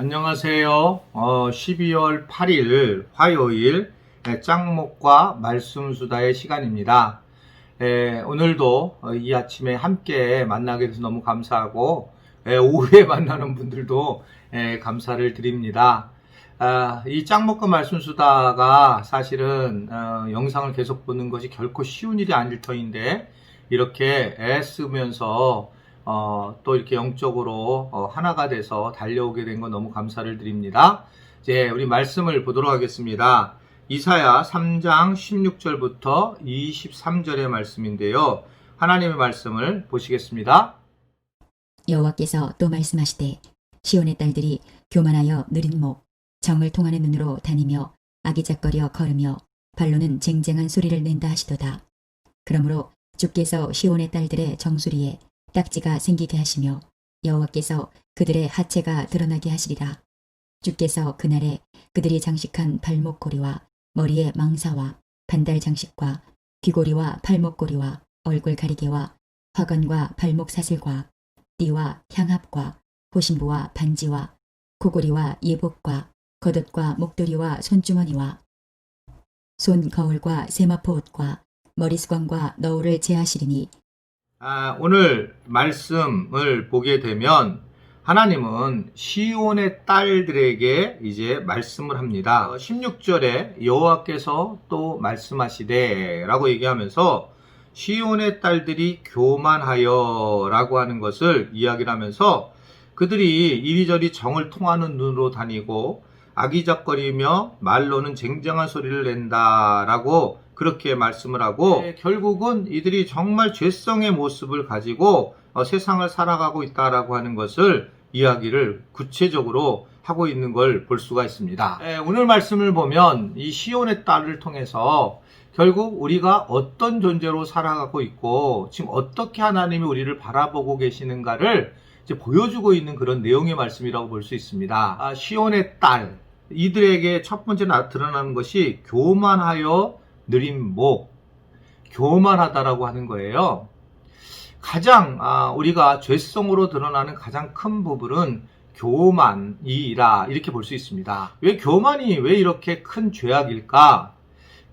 안녕하세요. 12월 8일 화요일 짱목과 말씀수다의 시간입니다. 오늘도 이 아침에 함께 만나게 돼서 너무 감사하고 오후에 만나는 분들도 감사를 드립니다. 이 짱목과 말씀수다가 사실은 영상을 계속 보는 것이 결코 쉬운 일이 아닐 터인데 이렇게 애쓰면서 또 이렇게 영적으로 하나가 돼서 달려오게 된 건 너무 감사를 드립니다. 이제 우리 말씀을 보도록 하겠습니다. 이사야 3장 16절부터 23절의 말씀인데요. 하나님의 말씀을 보시겠습니다. 여호와께서 또 말씀하시되 시온의 딸들이 교만하여 느린 목 정을 통하는 눈으로 다니며 아기작거려 걸으며 발로는 쟁쟁한 소리를 낸다 하시도다. 그러므로 주께서 시온의 딸들의 정수리에 딱지가 생기게 하시며 여호와께서 그들의 하체가 드러나게 하시리라. 주께서 그날에 그들이 장식한 발목고리와 머리에 망사와 반달 장식과 귀고리와 팔목고리와 얼굴 가리개와 화관과 발목 사슬과 띠와 향합과 호신부와 반지와 고고리와 예복과 겉옷과 목도리와 손주머니와 손 거울과 세마포 옷과 머리수건과 너울을 제하시리니 오늘 말씀을 보게 되면 하나님은 시온의 딸들에게 이제 말씀을 합니다. 16절에 여호와께서 또 말씀하시되 라고 얘기하면서 시온의 딸들이 교만하여 라고 하는 것을 이야기를 하면서 그들이 이리저리 정을 통하는 눈으로 다니고 아기작거리며 말로는 쟁쟁한 소리를 낸다 라고 그렇게 말씀을 하고 결국은 이들이 정말 죄성의 모습을 가지고 세상을 살아가고 있다라고 하는 것을 이야기를 구체적으로 하고 있는 걸 볼 수가 있습니다. 오늘 말씀을 보면 이 시온의 딸을 통해서 결국 우리가 어떤 존재로 살아가고 있고 지금 어떻게 하나님이 우리를 바라보고 계시는가를 이제 보여주고 있는 그런 내용의 말씀이라고 볼 수 있습니다. 시온의 딸, 이들에게 첫 번째 드러나는 것이 교만하여 느린 목, 교만하다라고 하는 거예요. 가장 우리가 죄성으로 드러나는 가장 큰 부분은 교만이라 이렇게 볼 수 있습니다. 왜 교만이 왜 이렇게 큰 죄악일까?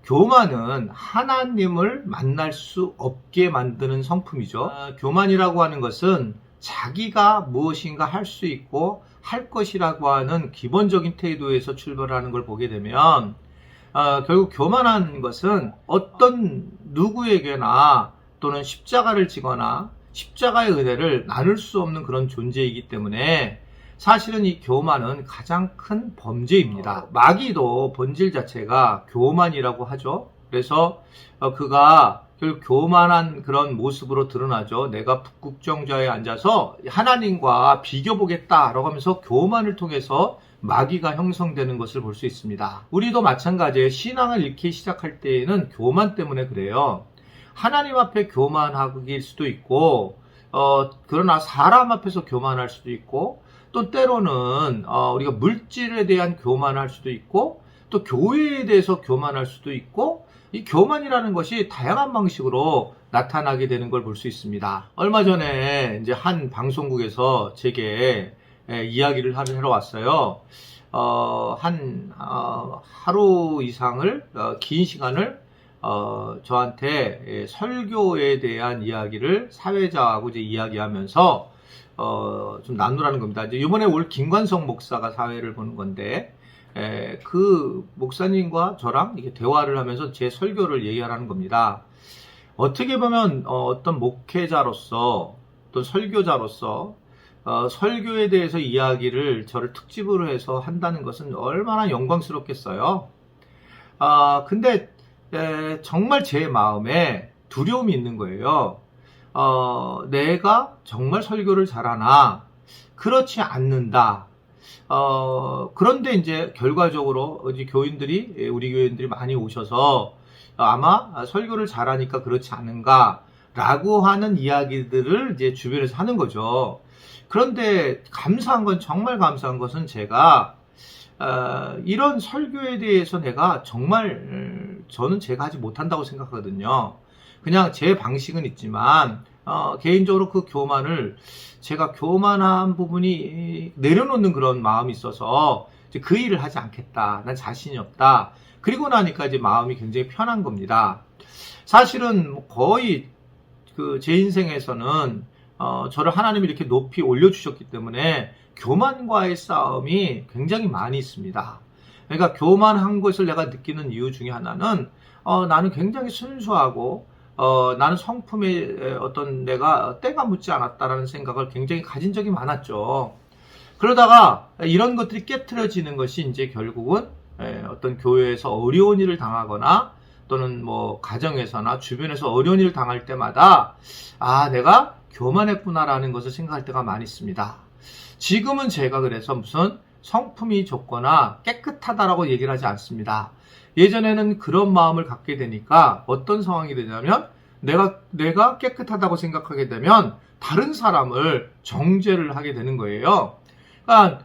교만은 하나님을 만날 수 없게 만드는 성품이죠. 교만이라고 하는 것은 자기가 무엇인가 할 수 있고 할 것이라고 하는 기본적인 태도에서 출발하는 걸 보게 되면 결국 교만한 것은 어떤 누구에게나 또는 십자가를 지거나 십자가의 은혜를 나눌 수 없는 그런 존재이기 때문에 사실은 이 교만은 가장 큰 범죄입니다. 마귀도 본질 자체가 교만이라고 하죠. 그래서 그가 결국 교만한 그런 모습으로 드러나죠. 내가 북극정자에 앉아서 하나님과 비교보겠다라고 하면서 교만을 통해서 마귀가 형성되는 것을 볼 수 있습니다. 우리도 마찬가지예요. 신앙을 잃기 시작할 때에는 교만 때문에 그래요. 하나님 앞에 교만하길 수도 있고 그러나 사람 앞에서 교만할 수도 있고 또 때로는 우리가 물질에 대한 교만할 수도 있고 또 교회에 대해서 교만할 수도 있고 이 교만이라는 것이 다양한 방식으로 나타나게 되는 걸 볼 수 있습니다. 얼마 전에 이제 한 방송국에서 제게 이야기를 하러 왔어요. 하루 이상을 긴 시간을 저한테 설교에 대한 이야기를 사회자하고 이제 이야기하면서 좀 나누라는 겁니다. 이제 이번에 올 김관성 목사가 사회를 보는 건데 그 목사님과 저랑 이렇게 대화를 하면서 제 설교를 얘기하라는 겁니다. 어떻게 보면 어떤 목회자로서 또 설교자로서 설교에 대해서 이야기를 저를 특집으로 해서 한다는 것은 얼마나 영광스럽겠어요. 근데 정말 제 마음에 두려움이 있는 거예요. 내가 정말 설교를 잘하나? 그렇지 않는다. 그런데 이제 결과적으로 우리 교인들이 많이 오셔서 아마 설교를 잘하니까 그렇지 않은가라고 하는 이야기들을 이제 주변에서 하는 거죠. 그런데 정말 감사한 것은 제가 이런 설교에 대해서 내가 정말 저는 제가 하지 못한다고 생각하거든요. 그냥 제 방식은 있지만 개인적으로 그 교만을 제가 교만한 부분이 내려놓는 그런 마음이 있어서 이제 그 일을 하지 않겠다. 난 자신이 없다. 그리고 나니까 이제 마음이 굉장히 편한 겁니다. 사실은 뭐 거의 제 인생에서는 저를 하나님이 이렇게 높이 올려주셨기 때문에 교만과의 싸움이 굉장히 많이 있습니다. 그러니까 교만한 것을 내가 느끼는 이유 중에 하나는 나는 굉장히 순수하고 나는 성품에 어떤 내가 때가 묻지 않았다라는 생각을 굉장히 가진 적이 많았죠. 그러다가 이런 것들이 깨트려지는 것이 이제 결국은 어떤 교회에서 어려운 일을 당하거나 또는 뭐 가정에서나 주변에서 어려운 일을 당할 때마다 내가 교만했구나라는 것을 생각할 때가 많이 있습니다. 지금은 제가 그래서 무슨 성품이 좋거나 깨끗하다라고 얘기를 하지 않습니다. 예전에는 그런 마음을 갖게 되니까 어떤 상황이 되냐면 내가 깨끗하다고 생각하게 되면 다른 사람을 정죄를 하게 되는 거예요. 그러니까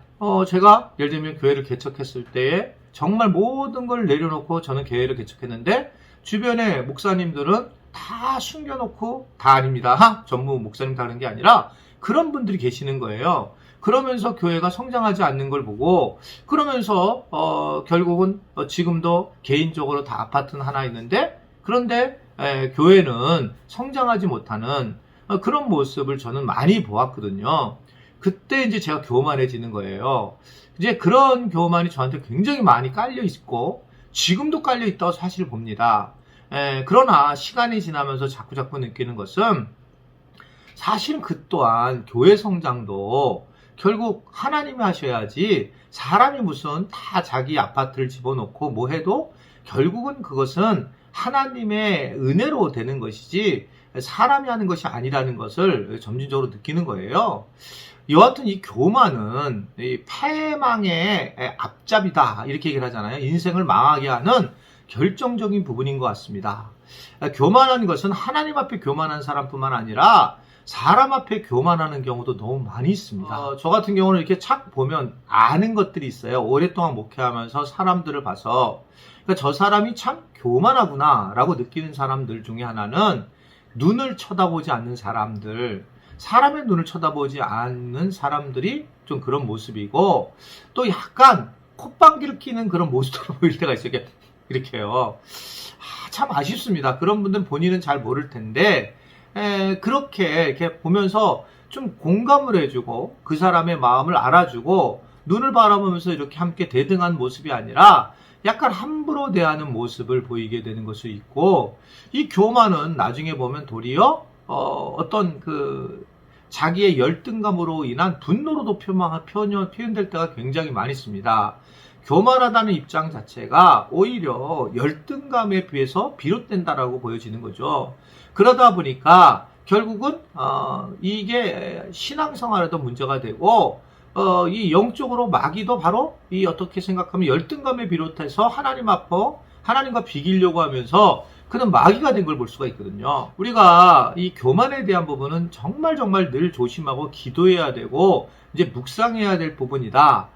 제가 예를 들면 교회를 개척했을 때에 정말 모든 걸 내려놓고 저는 교회를 개척했는데 주변에 목사님들은 다 숨겨놓고 다 아닙니다. 전부 목사님 다른 게 아니라 그런 분들이 계시는 거예요. 그러면서 교회가 성장하지 않는 걸 보고 그러면서 결국은 지금도 개인적으로 다 아파트는 하나 있는데 그런데 교회는 성장하지 못하는 그런 모습을 저는 많이 보았거든요. 그때 이제 제가 교만해지는 거예요. 이제 그런 교만이 저한테 굉장히 많이 깔려 있고 지금도 깔려 있다고 사실 봅니다. 그러나 시간이 지나면서 자꾸 느끼는 것은 사실은 그 또한 교회 성장도 결국 하나님이 하셔야지 사람이 무슨 다 자기 아파트를 집어넣고 뭐 해도 결국은 그것은 하나님의 은혜로 되는 것이지 사람이 하는 것이 아니라는 것을 점진적으로 느끼는 거예요. 여하튼 이 교만은 이 패망의 앞잡이다 이렇게 얘기를 하잖아요. 인생을 망하게 하는 결정적인 부분인 것 같습니다. 교만한 것은 하나님 앞에 교만한 사람뿐만 아니라 사람 앞에 교만하는 경우도 너무 많이 있습니다. 저 같은 경우는 이렇게 착 보면 아는 것들이 있어요. 오랫동안 목회하면서 사람들을 봐서 그러니까 저 사람이 참 교만하구나 라고 느끼는 사람들 중에 하나는 눈을 쳐다보지 않는 사람들, 사람의 눈을 쳐다보지 않는 사람들이 좀 그런 모습이고 또 약간 콧방귀를 끼는 그런 모습으로 보일 때가 있어요. 이렇게요. 참 아쉽습니다. 그런 분들은 본인은 잘 모를 텐데 그렇게 이렇게 보면서 좀 공감을 해주고 그 사람의 마음을 알아주고 눈을 바라보면서 이렇게 함께 대등한 모습이 아니라 약간 함부로 대하는 모습을 보이게 되는 것이 있고 이 교만은 나중에 보면 도리어 어떤 자기의 열등감으로 인한 분노로도 표현될 때가 굉장히 많이 있습니다. 교만하다는 입장 자체가 오히려 열등감에 비해서 비롯된다라고 보여지는 거죠. 그러다 보니까 결국은 이게 신앙생활에도 문제가 되고 이 영적으로 마귀도 바로 이 어떻게 생각하면 열등감에 비롯해서 하나님과 비기려고 하면서 그는 마귀가 된 걸 볼 수가 있거든요. 우리가 이 교만에 대한 부분은 정말 늘 조심하고 기도해야 되고 이제 묵상해야 될 부분이다.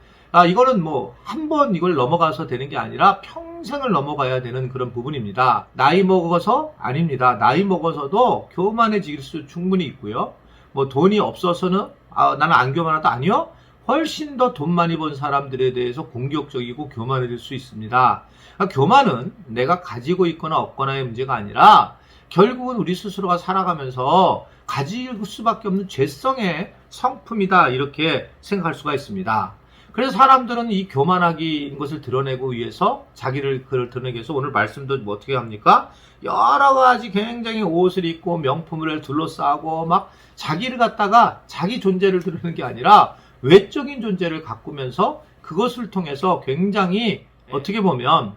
이거는 뭐 한 번 이걸 넘어가서 되는 게 아니라 평생을 넘어가야 되는 그런 부분입니다. 나이 먹어서 아닙니다. 나이 먹어서도 교만해질 수 충분히 있고요. 뭐 돈이 없어서는 나는 안 교만하다 아니요. 훨씬 더 돈 많이 번 사람들에 대해서 공격적이고 교만해질 수 있습니다. 교만은 내가 가지고 있거나 없거나의 문제가 아니라 결국은 우리 스스로가 살아가면서 가질 수밖에 없는 죄성의 성품이다 이렇게 생각할 수가 있습니다. 그래서 사람들은 이 교만하기인 것을 드러내고 위해서 자기를 드러내기 위해서 오늘 말씀도 뭐 어떻게 합니까? 여러 가지 굉장히 옷을 입고 명품을 둘러싸고 막 자기를 갖다가 자기 존재를 드러내는 게 아니라 외적인 존재를 가꾸면서 그것을 통해서 굉장히 어떻게 보면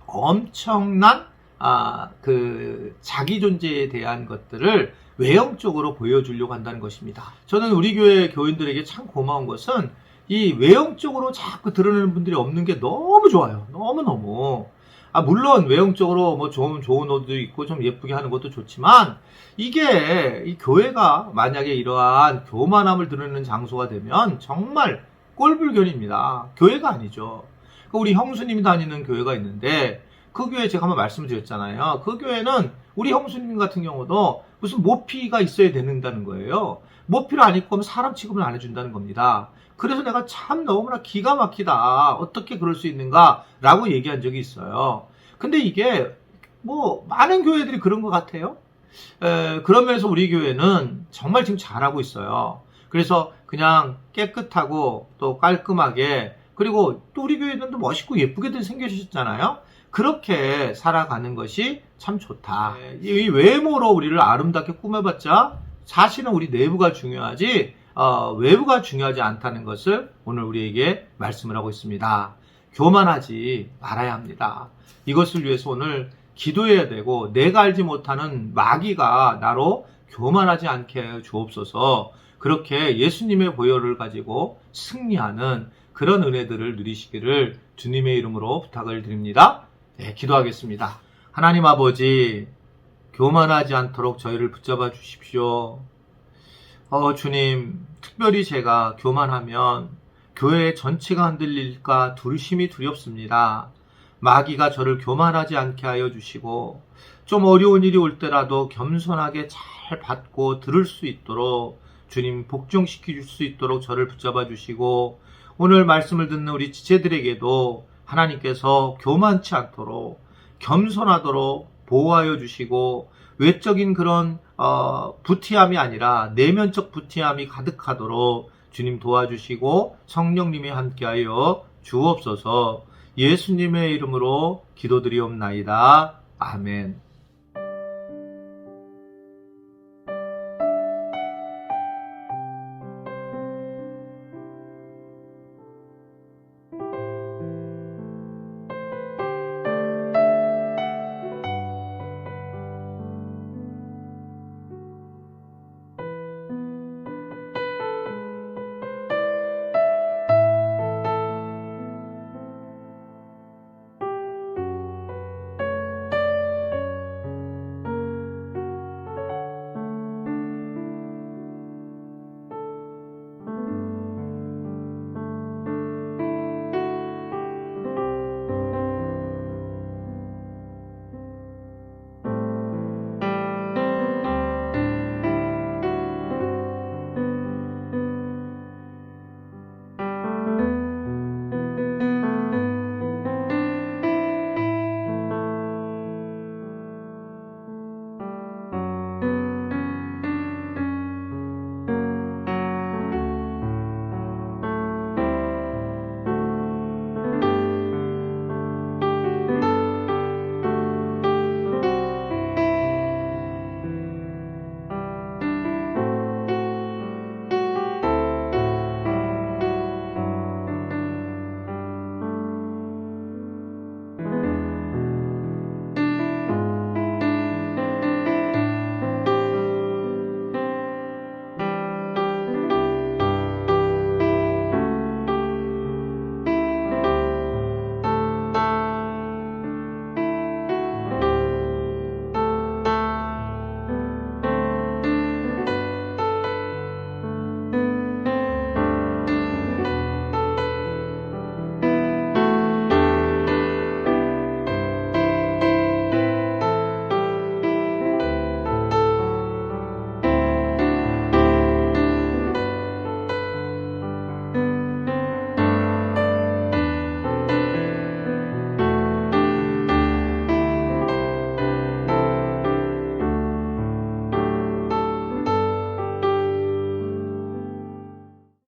엄청난 자기 존재에 대한 것들을 외형적으로 보여주려고 한다는 것입니다. 저는 우리 교회 교인들에게 참 고마운 것은 이 외형적으로 자꾸 드러내는 분들이 없는 게 너무 좋아요. 너무너무. 물론 외형적으로 뭐 좋은 옷도 있고 좀 예쁘게 하는 것도 좋지만 이게 이 교회가 만약에 이러한 교만함을 드러내는 장소가 되면 정말 꼴불견입니다. 교회가 아니죠. 우리 형수님이 다니는 교회가 있는데 그 교회 제가 한번 말씀을 드렸잖아요. 그 교회는 우리 형수님 같은 경우도 무슨 모피가 있어야 된다는 거예요. 모피를 안 입고 하면 사람 취급을 안 해준다는 겁니다. 그래서 내가 참 너무나 기가 막히다. 어떻게 그럴 수 있는가라고 얘기한 적이 있어요. 근데 이게 뭐 많은 교회들이 그런 것 같아요. 그런 면에서 우리 교회는 정말 지금 잘하고 있어요. 그래서 그냥 깨끗하고 또 깔끔하게, 그리고 또 우리 교회는 또 멋있고 예쁘게들 생겨주셨잖아요. 그렇게 살아가는 것이 참 좋다. 이 외모로 우리를 아름답게 꾸며봤자 사실은 우리 내부가 중요하지 외부가 중요하지 않다는 것을 오늘 우리에게 말씀을 하고 있습니다. 교만하지 말아야 합니다. 이것을 위해서 오늘 기도해야 되고, 내가 알지 못하는 마귀가 나로 교만하지 않게 하여 주옵소서. 그렇게 예수님의 보혈을 가지고 승리하는 그런 은혜들을 누리시기를 주님의 이름으로 부탁을 드립니다. 네, 기도하겠습니다. 하나님 아버지, 교만하지 않도록 저희를 붙잡아 주십시오. 주님, 특별히 제가 교만하면 교회 전체가 흔들릴까 두심이 두렵습니다. 마귀가 저를 교만하지 않게 하여 주시고, 좀 어려운 일이 올 때라도 겸손하게 잘 받고 들을 수 있도록 주님 복종시켜 줄 수 있도록 저를 붙잡아 주시고, 오늘 말씀을 듣는 우리 지체들에게도 하나님께서 교만치 않도록 겸손하도록 보호하여 주시고, 외적인 그런 부티함이 아니라 내면적 부티함이 가득하도록 주님 도와주시고 성령님이 함께하여 주옵소서. 예수님의 이름으로 기도드리옵나이다. 아멘.